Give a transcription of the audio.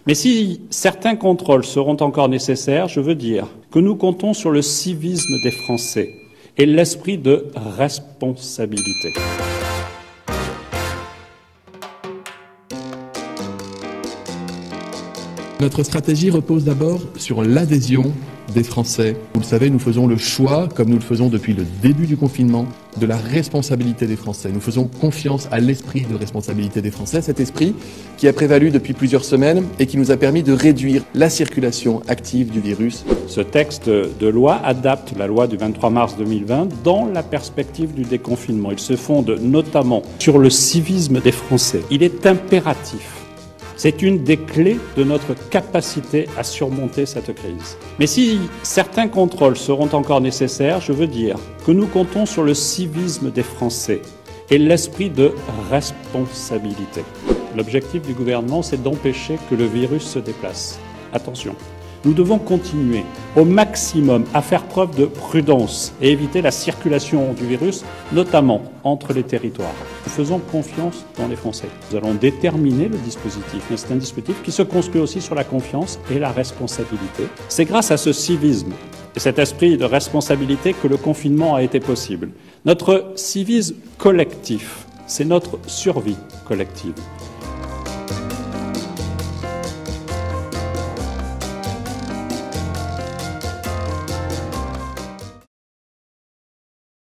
Mais si certains contrôles seront encore nécessaires, je veux dire que nous comptons sur le civisme des Français et l'esprit de responsabilité. Notre stratégie repose d'abord sur l'adhésion des Français. Vous le savez, nous faisons le choix, comme nous le faisons depuis le début du confinement, de la responsabilité des Français. Nous faisons confiance à l'esprit de responsabilité des Français, cet esprit qui a prévalu depuis plusieurs semaines et qui nous a permis de réduire la circulation active du virus. Ce texte de loi adapte la loi du 23 mars 2020 dans la perspective du déconfinement. Il se fonde notamment sur le civisme des Français. Il est impératif. C'est une des clés de notre capacité à surmonter cette crise. Mais si certains contrôles seront encore nécessaires, je veux dire que nous comptons sur le civisme des Français et l'esprit de responsabilité. L'objectif du gouvernement, c'est d'empêcher que le virus se déplace. Attention, nous devons continuer au maximum à faire preuve de prudence et éviter la circulation du virus, notamment entre les territoires. Nous faisons confiance dans les Français. Nous allons déterminer le dispositif, mais c'est un dispositif qui se construit aussi sur la confiance et la responsabilité. C'est grâce à ce civisme et cet esprit de responsabilité que le confinement a été possible. Notre civisme collectif, c'est notre survie collective.